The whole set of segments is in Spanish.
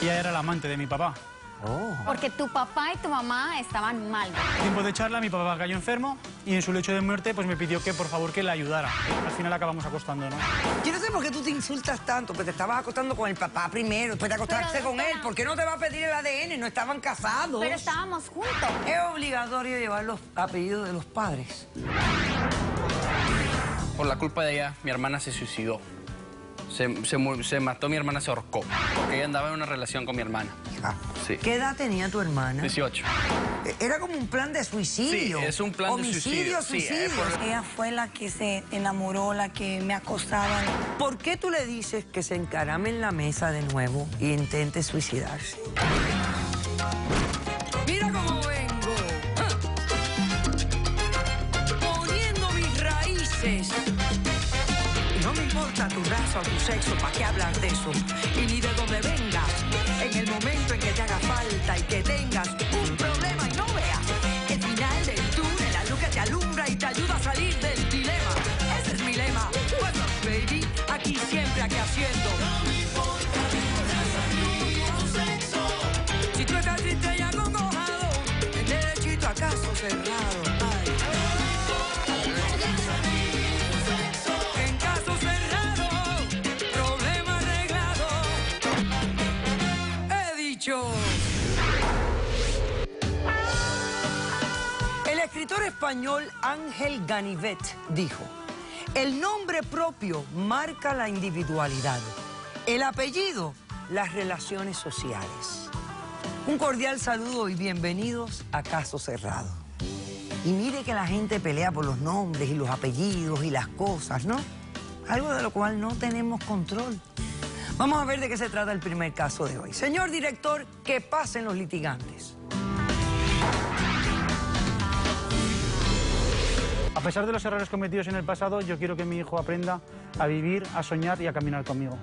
Ella era la amante de mi papá. Oh. Porque tu papá y tu mamá estaban mal. En tiempo de charla, mi papá cayó enfermo y en su lecho de muerte pues me pidió que por favor que le ayudara. Al final acabamos acostándonos. Yo no sé por qué tú te insultas tanto, pues te estabas acostando con el papá primero, después te acostaste Pero, con doctora, él. ¿Por qué no te va a pedir el ADN? No estaban casados. Pero estábamos juntos. Es obligatorio llevar los apellidos de los padres. Por la culpa de ella, mi hermana se suicidó. Se mató, mi hermana se ahorcó. Porque ella andaba en una relación con mi hermana. Hija, Sí. ¿qué edad tenía tu hermana? 18. Era como un plan de suicidio. Sí, es un plan de suicidio. Sí, suicidio. Ella fue la que se enamoró, la que me acosaba. ¿Por qué tú le dices que se encarame en la mesa de nuevo y intente suicidarse? Mira cómo vengo. Poniendo mis raíces. Y no me importa tu raza o tu sexo, ¿para qué hablar de eso? Y ni de dónde vengas. En el momento en que te haga falta y que tengas un problema y no veas el final del túnel, la luz que te alumbra y te ayuda a salir del dilema. Ese es mi lema. Bueno, baby, aquí siempre, aquí haciendo. No me importa tu sexo. Si tú estás triste y acongojado, el derechito a caso cerrado. Ay. En caso cerrado, problema arreglado. He dicho. El escritor español Ángel Ganivet dijo: el nombre propio marca la individualidad, el apellido, las relaciones sociales. Un cordial saludo y bienvenidos a Caso Cerrado. Y mire que la gente pelea por los nombres y los apellidos y las cosas, ¿no? Algo de lo cual no tenemos control. Vamos a ver de qué se trata el primer caso de hoy. Señor director, que pasen los litigantes. A pesar de los errores cometidos en el pasado, yo quiero que mi hijo aprenda a vivir, a soñar y a caminar conmigo.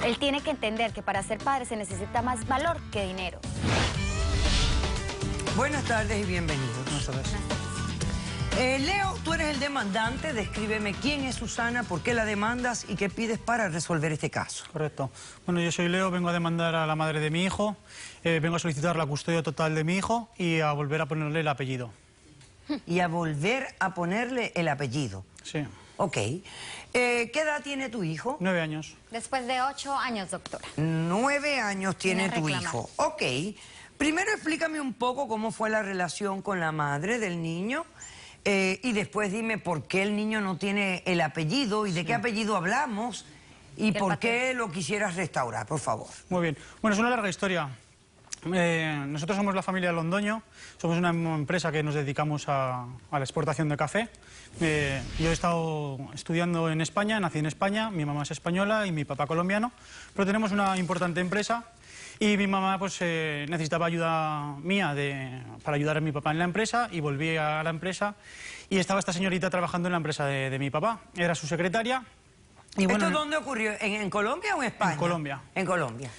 Él tiene que entender que para ser padre se necesita más valor que dinero. Buenas tardes y bienvenidos. Buenas tardes. Leo, tú eres el demandante. Descríbeme quién es Susana, por qué la demandas y qué pides para resolver este caso. Correcto. Bueno, yo soy Leo, vengo a demandar a la madre de mi hijo, vengo a solicitar la custodia total de mi hijo y a volver a ponerle el apellido. Y a volver a ponerle el apellido. Sí. Ok. ¿Qué edad tiene tu hijo? 9 años. Después de 8 años, doctora. 9 años tiene Viene a tu reclamar. hijo. Ok. Primero explícame un poco cómo fue la relación con la madre del niño y después dime por qué el niño no tiene el apellido y de qué apellido hablamos y Del por papel. qué lo quisieras restaurar, por favor. Muy bien. Bueno, es una larga historia. Nosotros somos la familia Londoño, somos una empresa que nos dedicamos a la exportación de café. Yo he estado estudiando en España, nací en España, mi mamá es española y mi papá colombiano, pero tenemos una importante empresa y mi mamá pues necesitaba ayuda mía para ayudar a mi papá en la empresa y volví a la empresa y estaba esta señorita trabajando en la empresa de mi papá, era su secretaria. Y bueno, ¿Esto dónde ocurrió? ¿En Colombia o en España? En Colombia. En Colombia.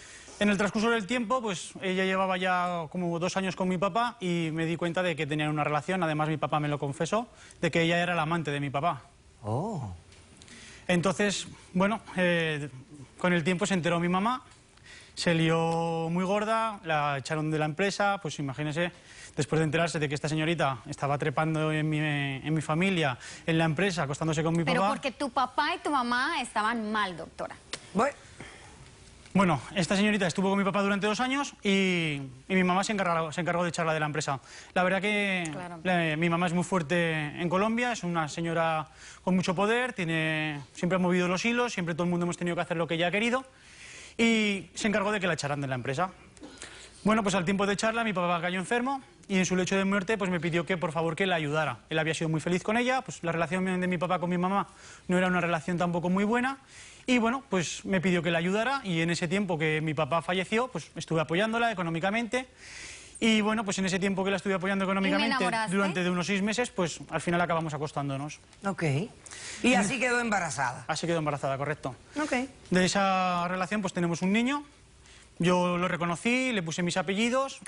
En el transcurso del tiempo, pues ella llevaba ya como 2 años con mi papá y me di cuenta de que tenían una relación, además mi papá me lo confesó, de que ella era la amante de mi papá. Oh. Entonces, bueno, con el tiempo se enteró mi mamá, se lió muy gorda, la echaron de la empresa, pues imagínese, después de enterarse de que esta señorita estaba trepando en mi familia, en la empresa, acostándose con mi Pero papá. porque tu papá y tu mamá estaban mal, doctora. Bueno, esta señorita estuvo con mi papá durante 2 años y mi mamá se encargó de echarla de la empresa. La verdad que Claro. Mi mamá es muy fuerte en Colombia, es una señora con mucho poder, siempre ha movido los hilos, siempre todo el mundo hemos tenido que hacer lo que ella ha querido y se encargó de que la echaran de la empresa. Bueno, pues al tiempo de echarla mi papá cayó enfermo y en su lecho de muerte pues me pidió que por favor que la ayudara. Él había sido muy feliz con ella, pues la relación de mi papá con mi mamá no era una relación tampoco muy buena y bueno, pues me pidió que la ayudara y en ese tiempo que mi papá falleció pues estuve apoyándola económicamente y bueno, pues en ese tiempo que la estuve apoyando económicamente enamoraste? durante de unos 6 meses pues al final acabamos acostándonos. Ok. Y así quedó embarazada. Así quedó embarazada, correcto. Ok. De esa relación pues tenemos un niño. Yo lo reconocí, le puse mis apellidos.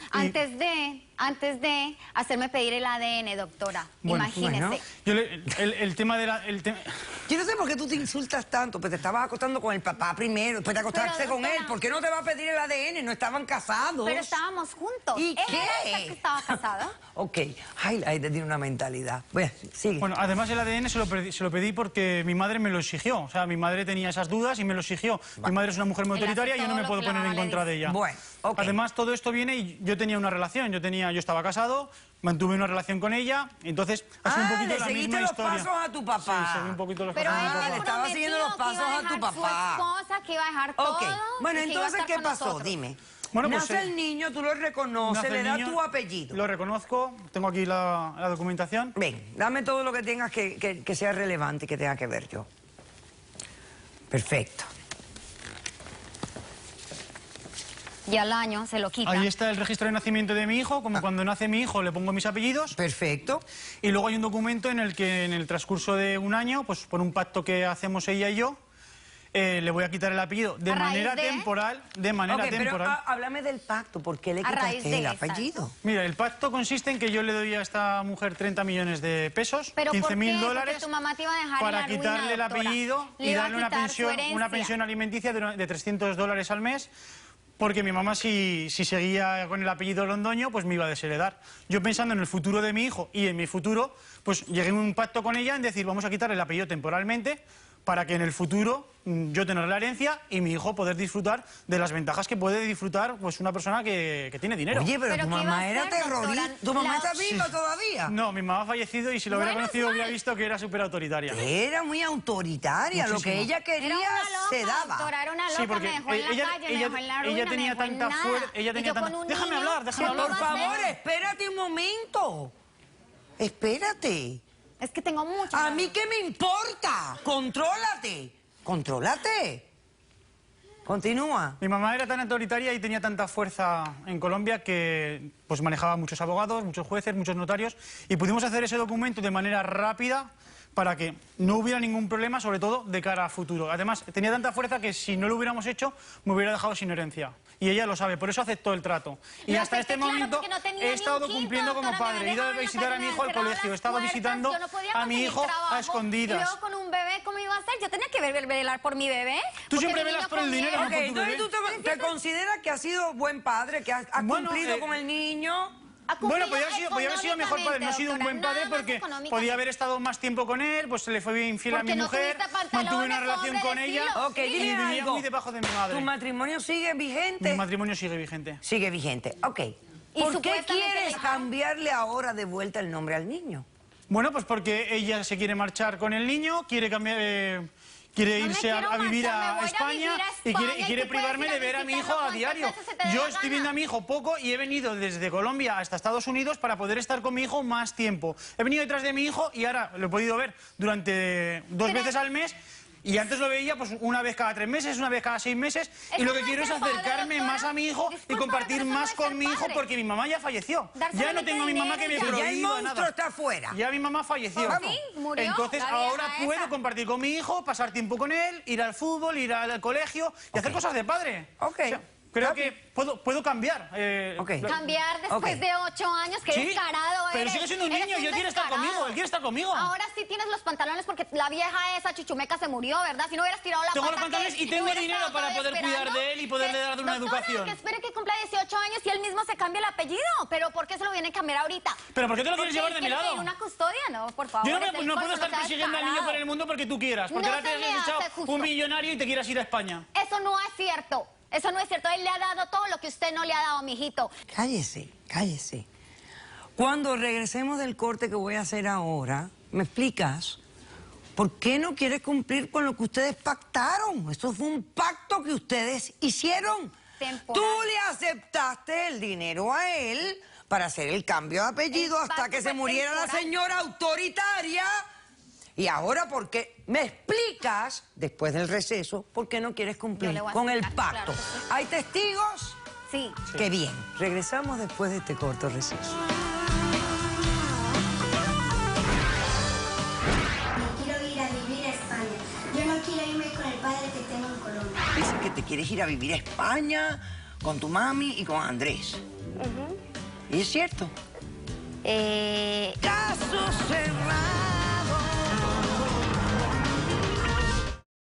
Antes de hacerme pedir el ADN, doctora. Bueno, imagínese. bueno. Yo el tema de la... Yo no sé por qué tú te insultas tanto, pues te estabas acostando con el papá primero, después te acostaste Pero, con él. doctora- ¿Por qué no te va a pedir el ADN? No estaban casados. Pero estábamos juntos. ¿Y Él qué? era el que estaba casado. Ok, ay, la gente tiene una mentalidad. Bueno, sigue. Bueno, además el ADN se lo pedí porque mi madre me lo exigió. O sea, mi madre tenía esas dudas y me lo exigió. Mi madre es una mujer muy Él hace autoritaria y yo no todo me lo puedo que la poner en mamá le contra de dice. ella. Bueno, ok. Además, todo esto viene y yo tenía una relación. Yo estaba casado, mantuve una relación con ella, entonces ha sido un poquito le la seguiste misma los historia. pasos a tu papá. Sí, seguí un poquito los Pero pasos él a mi me le papá. estaba siguiendo los prometió que iba pasos a a tu dejar papá. su esposa, que iba a dejar todo. Ok, bueno, y que iba a entonces, estar ¿qué con pasó? nosotros. Dime. Bueno, pues, Nace el niño, tú lo reconoces, Nace le el das niño, tu apellido. Lo reconozco, tengo aquí la documentación. Ven, dame todo lo que tengas que sea relevante y que tenga que ver yo. Perfecto. Y al año se lo quita. Ahí está el registro de nacimiento de mi hijo, como cuando nace mi hijo le pongo mis apellidos. Perfecto. Y luego hay un documento en el que en el transcurso de un año, pues por un pacto que hacemos ella y yo, le voy a quitar el apellido de ¿A raíz manera de? temporal, Ok, pero háblame del pacto. ¿Por qué le A raíz quitaste de el esa. apellido? Mira, el pacto consiste en que yo le doy a esta mujer 30 millones de pesos, ¿Pero por 15.000 qué? dólares, Porque tu mamá te iba a dejar en para la ruina, quitarle el doctora. apellido Le y iba a darle una quitar su herencia. pensión alimenticia de 300 dólares al mes, porque mi mamá si seguía con el apellido Londoño, pues me iba a desheredar. Yo pensando en el futuro de mi hijo y en mi futuro, pues llegué a un pacto con ella en decir, vamos a quitarle el apellido temporalmente, para que en el futuro yo tener la herencia y mi hijo poder disfrutar de las ventajas que puede disfrutar pues una persona que tiene dinero. Oye, pero ¿Pero tu qué iba mamá a era hacer, doctora? terrorista. ¿Tu mamá La- está viva Sí. todavía? No, mi mamá ha fallecido y si lo hubiera Bueno, conocido hubiera mal. visto que era súper autoritaria. Era muy autoritaria. Lo que Muchísimo. ella quería Era una loca, se daba. doctora, era una loca, Sí, porque me dejó en la calle, me dejó en la ruina, ella tenía me dejó en tanta nada. fuerza, ella Y tenía yo tanta... con un Déjame niño, hablar, déjame ¿qué hablar. Por iba a hacer? favor, espérate un momento. Espérate. Es que tengo mucho. ¿A mí qué me importa? Contrólate. Contrólate. Continúa. Mi mamá era tan autoritaria y tenía tanta fuerza en Colombia que pues manejaba muchos abogados, muchos jueces, muchos notarios y pudimos hacer ese documento de manera rápida para que no hubiera ningún problema, sobre todo de cara a futuro. Además, tenía tanta fuerza que si no lo hubiéramos hecho, me hubiera dejado sin herencia. Y ella lo sabe, por eso aceptó el trato. Y Lo hasta acepté, este claro, momento porque no tenía he ni estado un quinto, cumpliendo como doctora, me padre. He ido a dejaban en la visitar a mi calle, hijo al me cerraban colegio, he las estado puertas, visitando yo no podía a mi conseguir hijo trabajo, a escondidas. Y luego con un bebé, ¿cómo iba a hacer? Yo tenía que velar por mi bebé. Tú porque siempre mi velas niño por el comía. dinero, no Ok, por tu entonces bebé. tú te consideras que has sido buen padre, que has Bueno, cumplido con el niño. Ha Bueno, cumplido podía haber sido mejor padre, no he sido un buen padre económicamente, porque nada más podía haber estado más tiempo con él, pues se le fue infiel a Porque mi no mujer, tuviste pantalones, mantuve una relación hombre, con ella decilo. Ok, Sí. y dime vivía algo. muy debajo de mi ¿Tu madre. matrimonio sigue vigente? Mi matrimonio sigue vigente. Sigue vigente, ok. Y ¿Por qué supuestamente quieres le- cambiarle ahora de vuelta el nombre al niño? Bueno, pues porque ella se quiere marchar con el niño, quiere cambiar... Quiere No me irse quiero a vivir marchar, me a voy a España vivir a y quiere, España y quiere tú puedes privarme ir a de ver a mi hijo visitarlo a diario. cuantas veces se te dé Yo la estoy gana. viendo a mi hijo poco y he venido desde Colombia hasta Estados Unidos para poder estar con mi hijo más tiempo. He venido detrás de mi hijo y ahora lo he podido ver durante 2 Pero- veces al mes. Y antes lo veía pues una vez cada 3 meses, una vez cada 6 meses. Y Eso lo que no quiero es es ser padre, acercarme doctora. más a mi hijo y Discúlpame, compartir pero eso no más es con ser mi hijo padre. porque mi mamá ya falleció. Dar Ya no solamente tengo a mi mamá que me dinero y ya. Ya el prohíba monstruo nada. está fuera. Ya mi mamá falleció. Pues sí, murió, Entonces la ahora vieja puedo esa. compartir con mi hijo, pasar tiempo con él, ir al fútbol, ir al colegio y hacer cosas de padre. Ok. Creo Está que puedo cambiar. Ok. Cambiar después Ok. de 8 años, que Sí, descarado pero eres. sigue siendo un Eres niño y él quiere estar descarado. conmigo, él quiere estar conmigo. Ahora sí tienes los pantalones porque la vieja esa chichumeca se murió, ¿verdad? Si no hubieras tirado la Tengo pata, los pantalones ¿qué? y tengo ¿Hubieras dinero estado para todavía poder cuidar esperando? de él y poderle dar una Doctora, educación. que espere que cumpla 18 años y él mismo se cambie el apellido. ¿Pero por qué se lo viene a cambiar ahorita? ¿Pero por qué te lo quieres Porque llevar él de mi quiere lado? pedir una custodia, no, por favor. Yo es el no puedo colmo, estar sea persiguiendo al niño descarado. por el mundo porque tú quieras. Porque No ahora te se me has hace echado justo. un millonario y te quieras ir a España. Eso no es cierto. Eso no es cierto. Él le ha dado todo lo que usted no le ha dado a mi hijito. Cállese, cállese. Cuando regresemos del corte que voy a hacer ahora, ¿me explicas? ¿Por qué no quieres cumplir con lo que ustedes pactaron? Eso fue un pacto que ustedes hicieron. Temporal. Tú le aceptaste el dinero a él para hacer el cambio de apellido El hasta pacto que se fue muriera la temporal. señora autoritaria. Y ahora, ¿por qué? ¿Me explicas, después del receso, por qué no quieres Yo cumplir le voy a con el explicar, pacto? claro que sí. ¿Hay testigos? Sí. Qué bien. Regresamos después de este corto receso. Me quiero ir a vivir a España. Yo no quiero irme con el padre que tengo en Colombia. Dices que te quieres ir a vivir a España con tu mami y con Andrés. ¿Y es cierto? Caso cerrado.